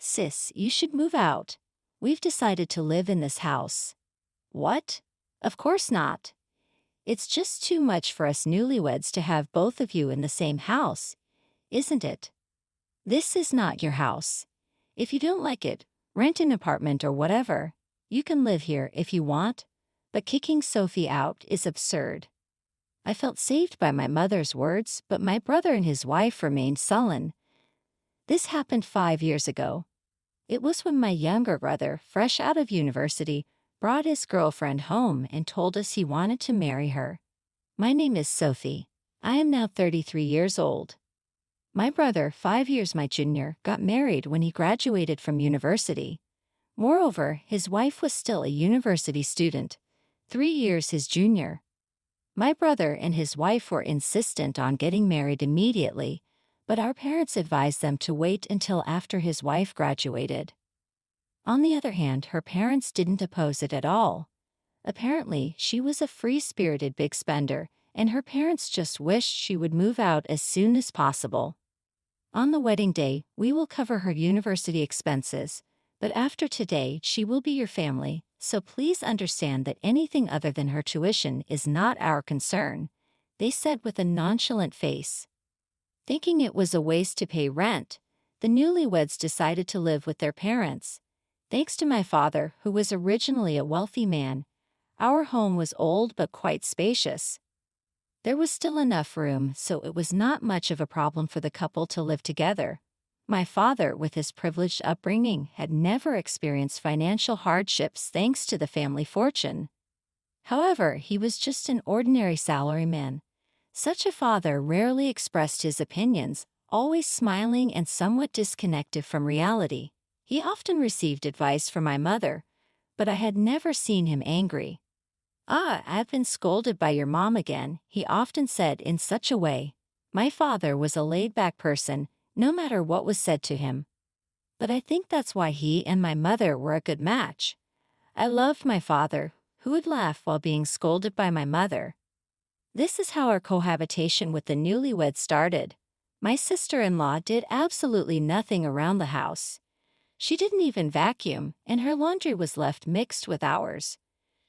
Sis, you should move out. We've decided to live in this house. What? Of course not. It's just too much for us newlyweds to have both of you in the same house, isn't it? This is not your house. If you don't like it, rent an apartment or whatever. You can live here if you want, but kicking Sophie out is absurd. I felt saved by my mother's words, but my brother and his wife remained sullen. This happened 5 years ago. It was when my younger brother, fresh out of university, brought his girlfriend home and told us he wanted to marry her. My name is Sophie. I am now 33 years old. My brother, 5 years my junior, got married when he graduated from university. Moreover, his wife was still a university student, 3 years his junior. My brother and his wife were insistent on getting married immediately, but our parents advised them to wait until after his wife graduated. On the other hand, her parents didn't oppose it at all. Apparently, she was a free-spirited big spender, and her parents just wished she would move out as soon as possible. On the wedding day, we will cover her university expenses, but after today, she will be your family, so please understand that anything other than her tuition is not our concern, they said with a nonchalant face. Thinking it was a waste to pay rent, the newlyweds decided to live with their parents. Thanks to my father, who was originally a wealthy man, our home was old but quite spacious. There was still enough room, so it was not much of a problem for the couple to live together. My father, with his privileged upbringing, had never experienced financial hardships thanks to the family fortune. However, he was just an ordinary salaryman. Such a father rarely expressed his opinions, always smiling and somewhat disconnected from reality. He often received advice from my mother, but I had never seen him angry. "Ah, I've been scolded by your mom again," he often said in such a way. My father was a laid-back person, no matter what was said to him. But I think that's why he and my mother were a good match. I loved my father, who would laugh while being scolded by my mother. This is how our cohabitation with the newlyweds started. My sister-in-law did absolutely nothing around the house. She didn't even vacuum, and her laundry was left mixed with ours.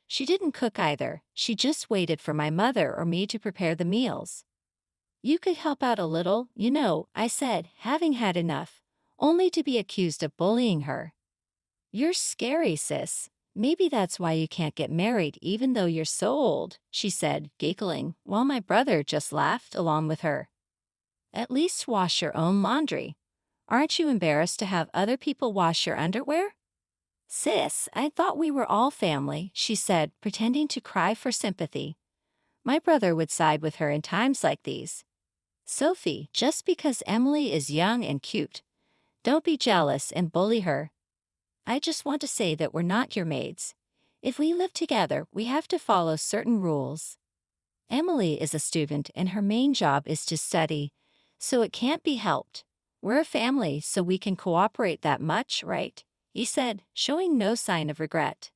She didn't cook either, she just waited for my mother or me to prepare the meals. "You could help out a little, you know," I said, having had enough, only to be accused of bullying her. "You're scary, sis. Maybe that's why you can't get married even though you're so old," she said, giggling, while my brother just laughed along with her. "At least wash your own laundry. Aren't you embarrassed to have other people wash your underwear?" "Sis, I thought we were all family," she said, pretending to cry for sympathy. My brother would side with her in times like these. "Sophie, just because Emily is young and cute, don't be jealous and bully her. I just want to say that we're not your maids. If we live together, we have to follow certain rules. Emily is a student and her main job is to study, so it can't be helped. We're a family, so we can cooperate that much, right?" he said, showing no sign of regret.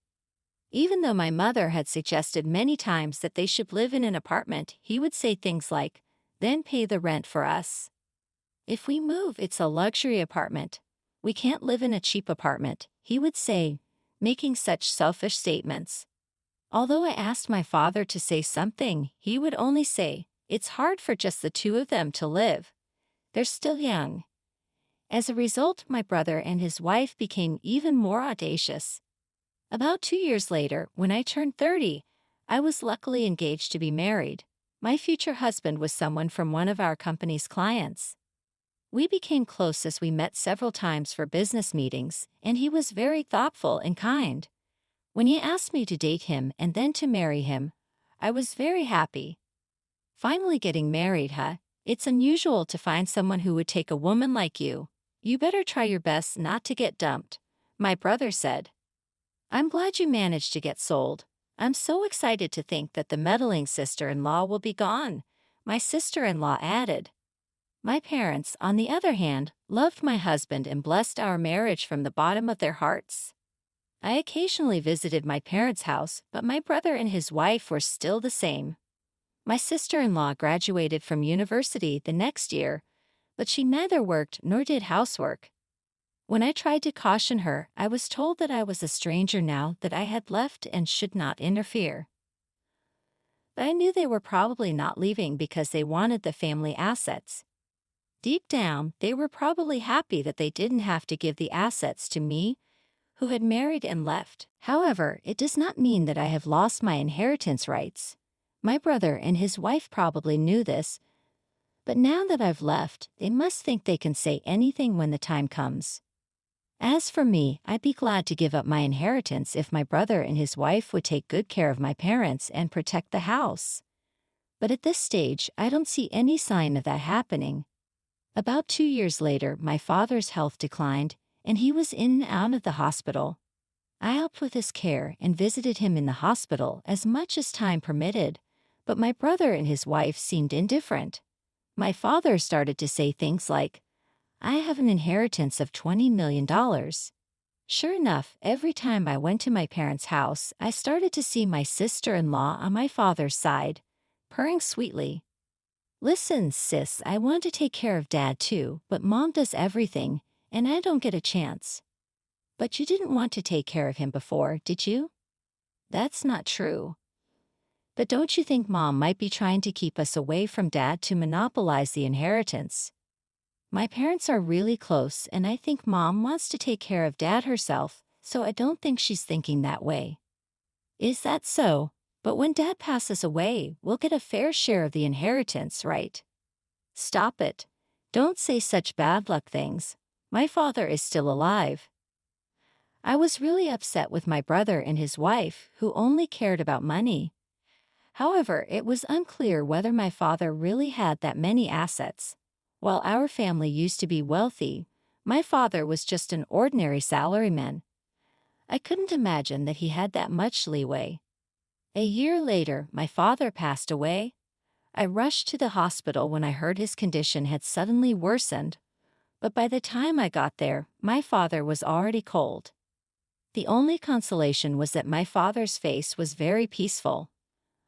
Even though my mother had suggested many times that they should live in an apartment, he would say things like, "Then pay the rent for us. If we move, it's a luxury apartment. We can't live in a cheap apartment," he would say, making such selfish statements. Although I asked my father to say something, he would only say, "It's hard for just the two of them to live. They're still young." As a result, my brother and his wife became even more audacious. About 2 years later, when I turned 30, I was luckily engaged to be married. My future husband was someone from one of our company's clients. We became close as we met several times for business meetings, and he was very thoughtful and kind. When he asked me to date him and then to marry him, I was very happy. Finally getting married, huh? It's unusual to find someone who would take a woman like you. You better try your best not to get dumped, my brother said. I'm glad you managed to get sold. I'm so excited to think that the meddling sister-in-law will be gone, my sister-in-law added. My parents, on the other hand, loved my husband and blessed our marriage from the bottom of their hearts. I occasionally visited my parents' house, but my brother and his wife were still the same. My sister-in-law graduated from university the next year, but she neither worked nor did housework. When I tried to caution her, I was told that I was a stranger now that I had left and should not interfere. But I knew they were probably not leaving because they wanted the family assets. Deep down, they were probably happy that they didn't have to give the assets to me, who had married and left. However, it does not mean that I have lost my inheritance rights. My brother and his wife probably knew this, but now that I've left, they must think they can say anything when the time comes. As for me, I'd be glad to give up my inheritance if my brother and his wife would take good care of my parents and protect the house. But at this stage, I don't see any sign of that happening. About 2 years later, my father's health declined, and he was in and out of the hospital. I helped with his care and visited him in the hospital as much as time permitted, but my brother and his wife seemed indifferent. My father started to say things like, "I have an inheritance of $20 million. Sure enough, every time I went to my parents' house, I started to see my sister-in-law on my father's side, purring sweetly. "Listen, sis, I want to take care of Dad too, but Mom does everything, and I don't get a chance." "But you didn't want to take care of him before, did you?" "That's not true." "But don't you think Mom might be trying to keep us away from Dad to monopolize the inheritance?" "My parents are really close, and I think Mom wants to take care of Dad herself, so I don't think she's thinking that way." "Is that so? But when Dad passes away, we'll get a fair share of the inheritance, right?" "Stop it. Don't say such bad luck things. My father is still alive." I was really upset with my brother and his wife, who only cared about money. However, it was unclear whether my father really had that many assets. While our family used to be wealthy, my father was just an ordinary salaryman. I couldn't imagine that he had that much leeway. A year later, my father passed away. I rushed to the hospital when I heard his condition had suddenly worsened, but by the time I got there, my father was already cold. The only consolation was that my father's face was very peaceful.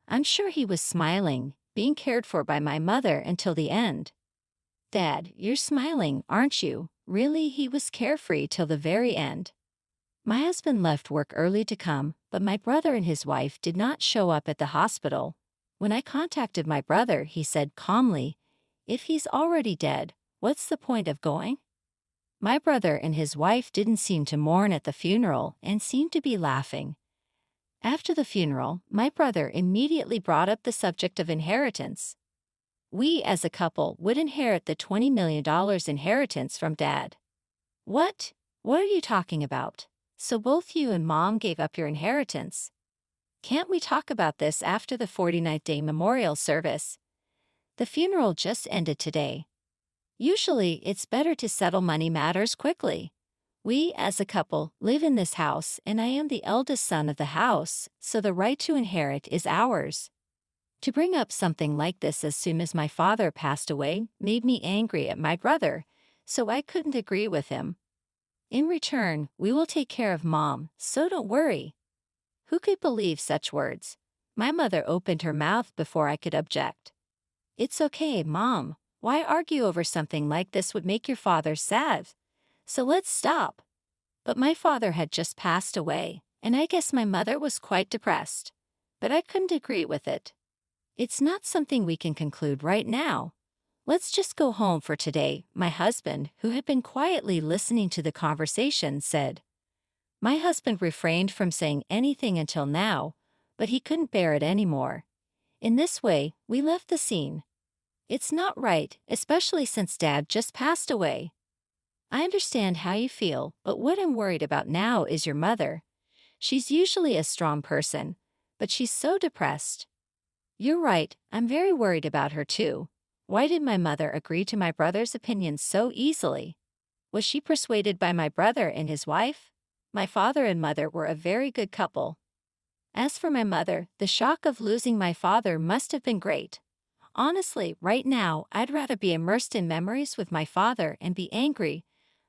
I'm sure he was smiling, being cared for by my mother until the end. "Dad, you're smiling, aren't you?" Really, he was carefree till the very end. My husband left work early to come, but my brother and his wife did not show up at the hospital. When I contacted my brother, he said calmly, "If he's already dead, what's the point of going?" My brother and his wife didn't seem to mourn at the funeral and seemed to be laughing. After the funeral, my brother immediately brought up the subject of inheritance. We as a couple would inherit the $20 million inheritance from Dad. "What? What are you talking about? So both you and Mom gave up your inheritance? Can't we talk about this after the 49th day memorial service? The funeral just ended today. Usually, it's better to settle money matters quickly. We, as a couple, live in this house, and I am the eldest son of the house, so the right to inherit is ours." To bring up something like this as soon as my father passed away made me angry at my brother, so I couldn't agree with him. "In return, we will take care of Mom, so don't worry." Who could believe such words? My mother opened her mouth before I could object. "It's okay, Mom. Why argue over something like this would make your father sad? So let's stop." But my father had just passed away, and I guess my mother was quite depressed. But I couldn't agree with it. "It's not something we can conclude right now. Let's just go home for today," my husband, who had been quietly listening to the conversation, said. My husband refrained from saying anything until now, but he couldn't bear it anymore. In this way, we left the scene. It's not right, especially since Dad just passed away. I understand how you feel, but what I'm worried about now is your mother. She's usually a strong person, but she's so depressed. You're right, I'm very worried about her too. Why did my mother agree to my brother's opinion so easily? Was she persuaded by my brother and his wife? My father and mother were a very good couple. As for my mother, the shock of losing my father must have been great. Honestly, right now, I'd rather be immersed in memories with my father and be angry,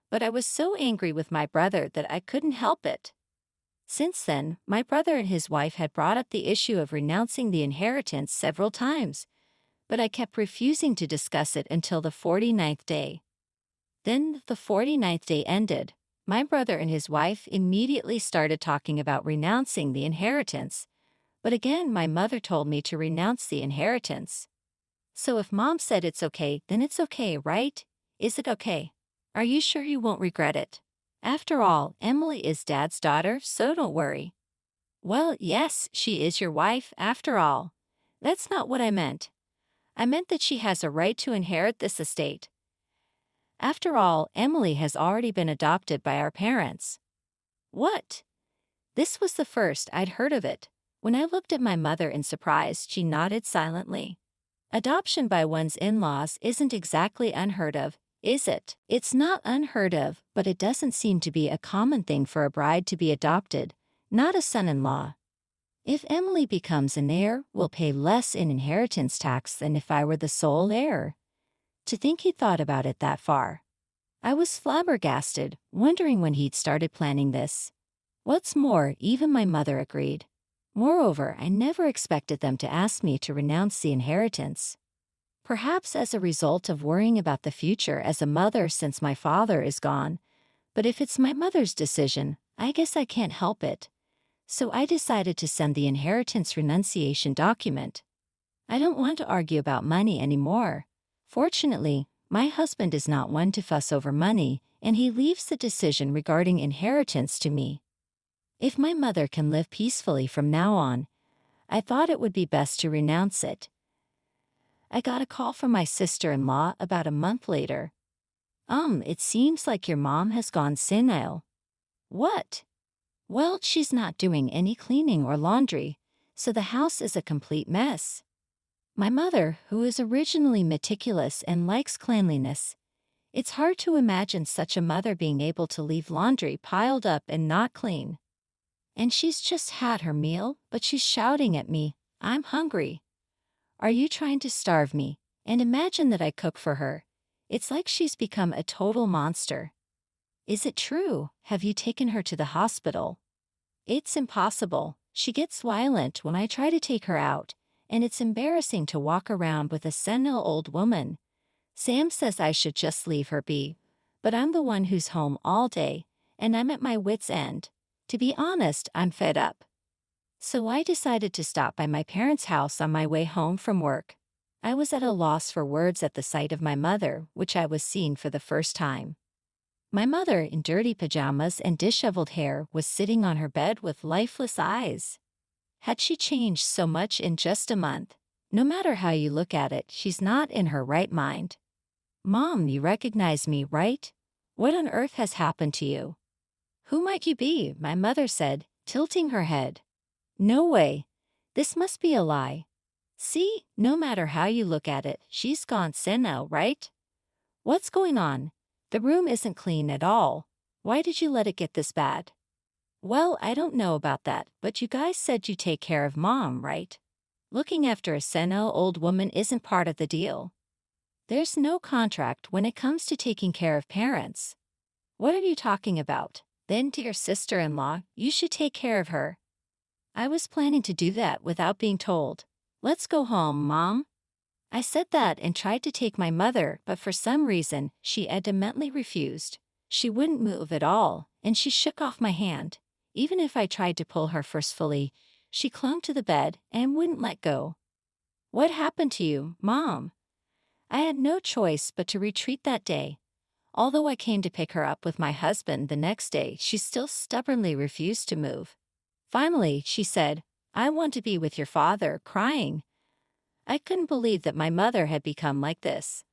but I was so angry with my brother that I couldn't help it. Since then, my brother and his wife had brought up the issue of renouncing the inheritance several times, but I kept refusing to discuss it until the 49th day. Then the 49th day ended. My brother and his wife immediately started talking about renouncing the inheritance, but again my mother told me to renounce the inheritance. So if Mom said it's okay, then it's okay, right? Is it okay? Are you sure you won't regret it? After all, Emily is Dad's daughter, so don't worry. Well, yes, she is your wife, after all. That's not what I meant. I meant that she has a right to inherit this estate. After all, Emily has already been adopted by our parents. What? This was the first I'd heard of it. When I looked at my mother in surprise, she nodded silently. Adoption by one's in-laws isn't exactly unheard of, is it? It's not unheard of, but it doesn't seem to be a common thing for a bride to be adopted, not a son-in-law. If Emily becomes an heir, we'll pay less in inheritance tax than if I were the sole heir. To think he thought about it that far. I was flabbergasted, wondering when he'd started planning this. What's more, even my mother agreed. Moreover, I never expected them to ask me to renounce the inheritance. Perhaps as a result of worrying about the future as a mother since my father is gone, but if it's my mother's decision, I guess I can't help it. So I decided to send the inheritance renunciation document. I don't want to argue about money anymore. Fortunately, my husband is not one to fuss over money, and he leaves the decision regarding inheritance to me. If my mother can live peacefully from now on, I thought it would be best to renounce it. I got a call from my sister-in-law about a month later. It seems like your mom has gone senile. What? Well, she's not doing any cleaning or laundry, so the house is a complete mess. My mother, who is originally meticulous and likes cleanliness, it's hard to imagine such a mother being able to leave laundry piled up and not clean. And she's just had her meal, but she's shouting at me, "I'm hungry. Are you trying to starve me?" And imagine that I cook for her. It's like she's become a total monster. Is it true? Have you taken her to the hospital? It's impossible. She gets violent when I try to take her out, and it's embarrassing to walk around with a senile old woman. Sam says I should just leave her be, but I'm the one who's home all day, and I'm at my wit's end. To be honest, I'm fed up. So I decided to stop by my parents' house on my way home from work. I was at a loss for words at the sight of my mother, which I was seeing for the first time. My mother, in dirty pajamas and disheveled hair, was sitting on her bed with lifeless eyes. Had she changed so much in just a month? No matter how you look at it, she's not in her right mind. "Mom, you recognize me, right? What on earth has happened to you?" "Who might you be?" my mother said, tilting her head. "No way. This must be a lie. See, no matter how you look at it, she's gone senile, right? What's going on? The room isn't clean at all. Why did you let it get this bad?" "Well, I don't know about that, but you guys said you take care of Mom, right? Looking after a senile old woman isn't part of the deal. There's no contract when it comes to taking care of parents." "What are you talking about? Then to your sister-in-law, you should take care of her." "I was planning to do that without being told. Let's go home, Mom." I said that and tried to take my mother, but for some reason, she adamantly refused. She wouldn't move at all, and she shook off my hand. Even if I tried to pull her forcefully, she clung to the bed and wouldn't let go. "What happened to you, Mom?" I had no choice but to retreat that day. Although I came to pick her up with my husband the next day, she still stubbornly refused to move. Finally, she said, "I want to be with your father," crying. I couldn't believe that my mother had become like this.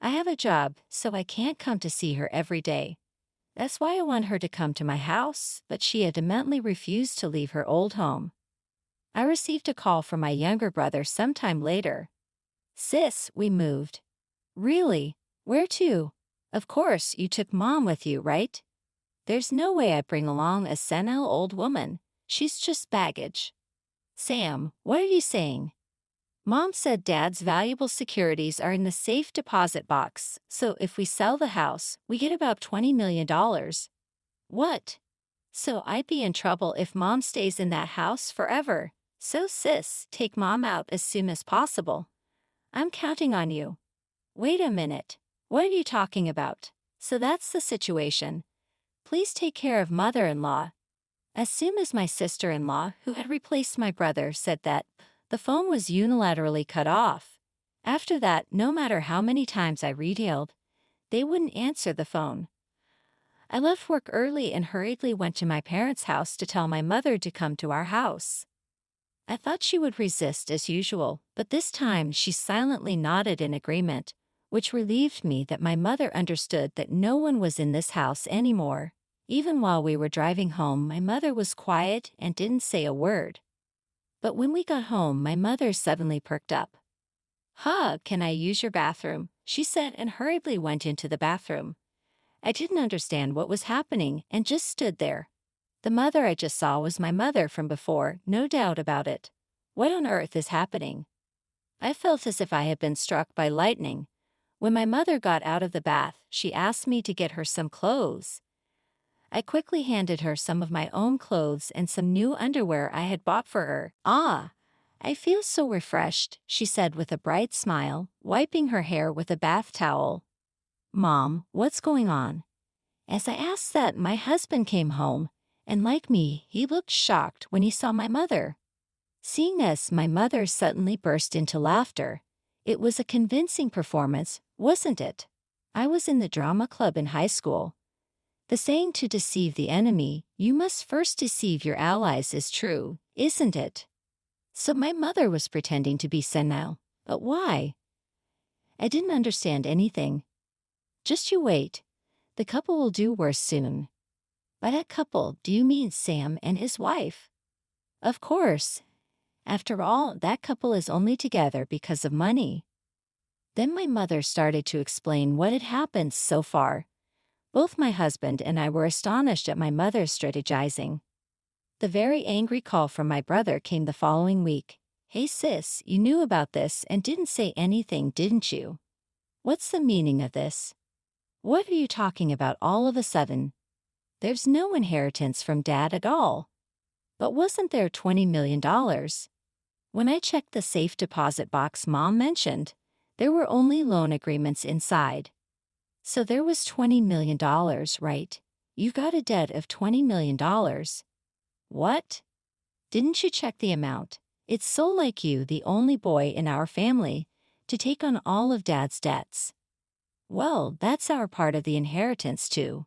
"I have a job, so I can't come to see her every day. That's why I want her to come to my house," but she adamantly refused to leave her old home. I received a call from my younger brother sometime later. "Sis, we moved." "Really? Where to?" "Of course, you took Mom with you, right?" "There's no way I'd bring along a senile old woman. She's just baggage." "Sam, what are you saying?" "Mom said Dad's valuable securities are in the safe deposit box, so if we sell the house, we get about $20 million. "What? So I'd be in trouble if Mom stays in that house forever. So sis, take Mom out as soon as possible. I'm counting on you." "Wait a minute. What are you talking about?" "So that's the situation. please take care of mother-in-law?" As soon as my sister-in-law, who had replaced my brother, said that, the phone was unilaterally cut off. After that, no matter how many times I redialed, they wouldn't answer the phone. I left work early and hurriedly went to my parents' house to tell my mother to come to our house. I thought she would resist as usual, but this time she silently nodded in agreement, which relieved me that my mother understood that no one was in this house anymore. Even while we were driving home, my mother was quiet and didn't say a word. But when we got home, my mother suddenly perked up. "Huh, can I use your bathroom?" she said and hurriedly went into the bathroom. I didn't understand what was happening and just stood there. The mother I just saw was my mother from before, no doubt about it. What on earth is happening? I felt as if I had been struck by lightning. When my mother got out of the bath, she asked me to get her some clothes. I quickly handed her some of my own clothes and some new underwear I had bought for her. "Ah, I feel so refreshed," she said with a bright smile, wiping her hair with a bath towel. "Mom, what's going on?" As I asked that, my husband came home, and like me, he looked shocked when he saw my mother. Seeing this, my mother suddenly burst into laughter. It was a convincing performance, wasn't it? I was in the drama club in high school. The saying to deceive the enemy, you must first deceive your allies, is true, isn't it? So my mother was pretending to be senile, but why? I didn't understand anything. "Just you wait. The couple will do worse soon." By that couple, do you mean Sam and his wife? Of course. After all, that couple is only together because of money. Then my mother started to explain what had happened so far. Both my husband and I were astonished at my mother's strategizing. The very angry call from my brother came the following week. "Hey sis, you knew about this and didn't say anything, didn't you? What's the meaning of this? What are you talking about all of a sudden? There's no inheritance from Dad at all." But wasn't there $20 million? When I checked the safe deposit box Mom mentioned, there were only loan agreements inside. So there was $20 million, right? You've got a debt of $20 million. What? Didn't you check the amount? It's so like you, the only boy in our family, to take on all of Dad's debts. Well, that's our part of the inheritance too.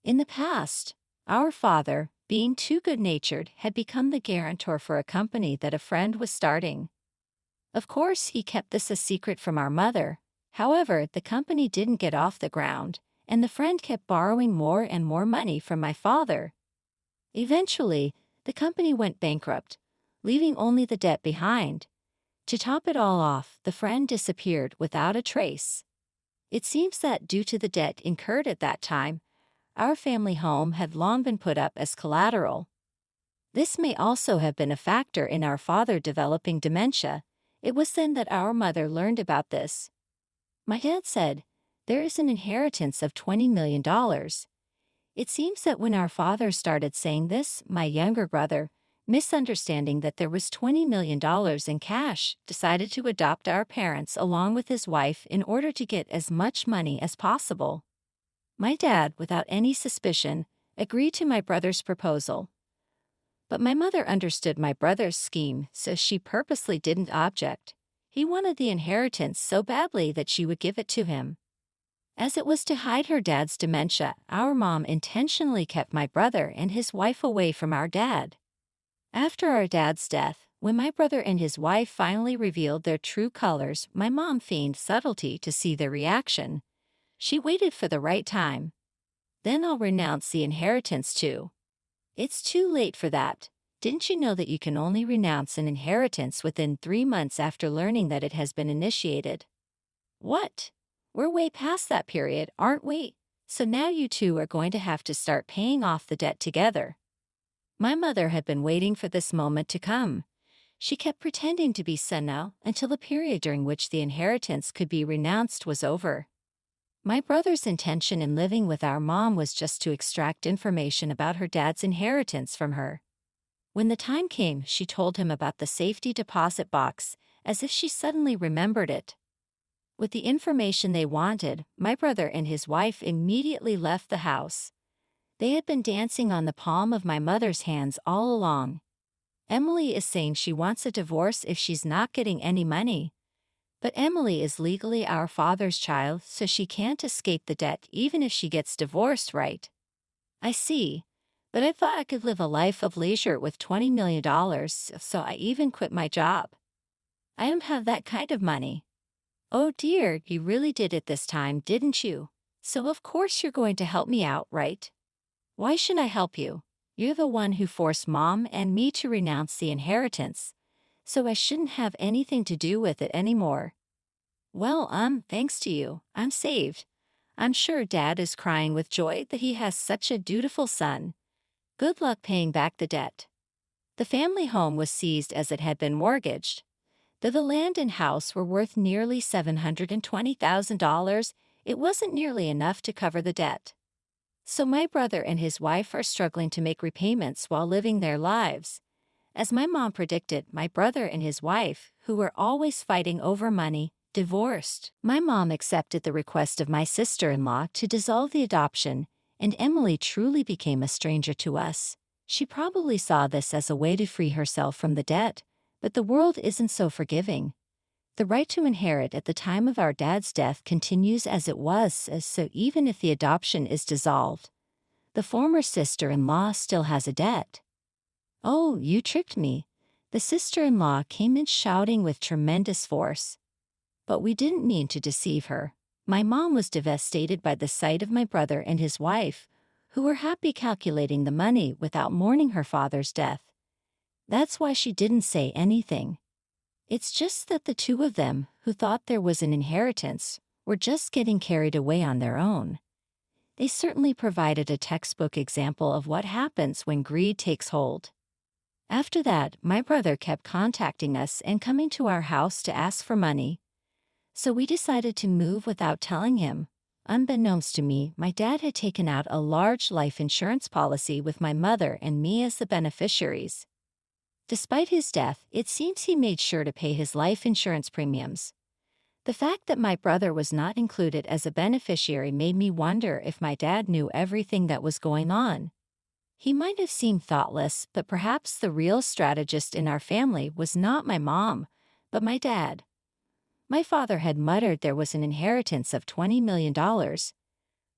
In the past, our father, being too good-natured, had become the guarantor for a company that a friend was starting. Of course, he kept this a secret from our mother. However, the company didn't get off the ground, and the friend kept borrowing more and more money from my father. Eventually, the company went bankrupt, leaving only the debt behind. To top it all off, the friend disappeared without a trace. It seems that due to the debt incurred at that time, our family home had long been put up as collateral. This may also have been a factor in our father developing dementia. It was then that our mother learned about this. My dad said, "There is an inheritance of $20 million. It seems that when our father started saying this, my younger brother, misunderstanding that there was $20 million in cash, decided to adopt our parents along with his wife in order to get as much money as possible. My dad, without any suspicion, agreed to my brother's proposal. But my mother understood my brother's scheme, so she purposely didn't object. He wanted the inheritance so badly that she would give it to him. As it was to hide her dad's dementia, our mom intentionally kept my brother and his wife away from our dad. After our dad's death, when my brother and his wife finally revealed their true colors, my mom feigned subtlety to see their reaction. She waited for the right time. "Then I'll renounce the inheritance too." "It's too late for that. Didn't you know that you can only renounce an inheritance within 3 months after learning that it has been initiated?" "What? We're way past that period, aren't we? So now you two are going to have to start paying off the debt together." My mother had been waiting for this moment to come. She kept pretending to be senile until the period during which the inheritance could be renounced was over. My brother's intention in living with our mom was just to extract information about her dad's inheritance from her. When the time came, she told him about the safety deposit box, as if she suddenly remembered it. With the information they wanted, my brother and his wife immediately left the house. They had been dancing on the palm of my mother's hands all along. Emily is saying she wants a divorce if she's not getting any money. But Emily is legally our father's child, so she can't escape the debt even if she gets divorced, right? I see. But I thought I could live a life of leisure with $20 million, so I even quit my job. I don't have that kind of money. Oh dear, you really did it this time, didn't you? So of course you're going to help me out, right? Why should I help you? You're the one who forced Mom and me to renounce the inheritance, so I shouldn't have anything to do with it anymore. Well, thanks to you, I'm saved. I'm sure Dad is crying with joy that he has such a dutiful son. Good luck paying back the debt. The family home was seized as it had been mortgaged. Though the land and house were worth nearly $720,000, it wasn't nearly enough to cover the debt. So my brother and his wife are struggling to make repayments while living their lives. As my mom predicted, my brother and his wife, who were always fighting over money, divorced. My mom accepted the request of my sister-in-law to dissolve the adoption, and Emily truly became a stranger to us. She probably saw this as a way to free herself from the debt, but the world isn't so forgiving. The right to inherit at the time of our dad's death continues as it was, so even if the adoption is dissolved, the former sister-in-law still has a debt. Oh, you tricked me. The sister-in-law came in shouting with tremendous force. But we didn't mean to deceive her. My mom was devastated by the sight of my brother and his wife, who were happy calculating the money without mourning her father's death. That's why she didn't say anything. It's just that the two of them, who thought there was an inheritance, were just getting carried away on their own. They certainly provided a textbook example of what happens when greed takes hold. After that, my brother kept contacting us and coming to our house to ask for money. So we decided to move without telling him. Unbeknownst to me, my dad had taken out a large life insurance policy with my mother and me as the beneficiaries. Despite his death, it seems he made sure to pay his life insurance premiums. The fact that my brother was not included as a beneficiary made me wonder if my dad knew everything that was going on. He might have seemed thoughtless, but perhaps the real strategist in our family was not my mom, but my dad. My father had muttered there was an inheritance of $20 million.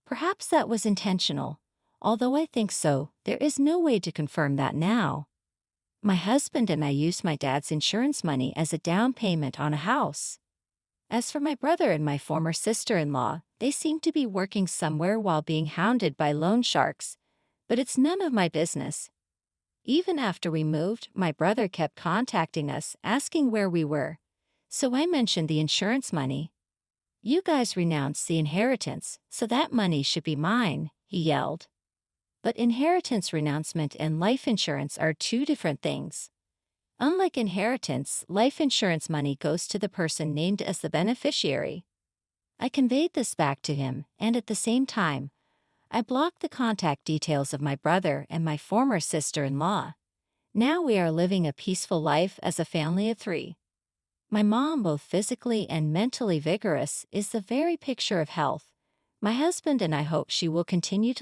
Perhaps that was intentional. Although I think so, there is no way to confirm that now. My husband and I used my dad's insurance money as a down payment on a house. As for my brother and my former sister-in-law, they seem to be working somewhere while being hounded by loan sharks, but it's none of my business. Even after we moved, my brother kept contacting us, asking where we were. So I mentioned the insurance money. You guys renounced the inheritance, so that money should be mine, he yelled. But inheritance renouncement and life insurance are two different things. Unlike inheritance, life insurance money goes to the person named as the beneficiary. I conveyed this back to him, and at the same time, I blocked the contact details of my brother and my former sister-in-law. Now we are living a peaceful life as a family of three. My mom, both physically and mentally vigorous, is the very picture of health. My husband and I hope she will continue to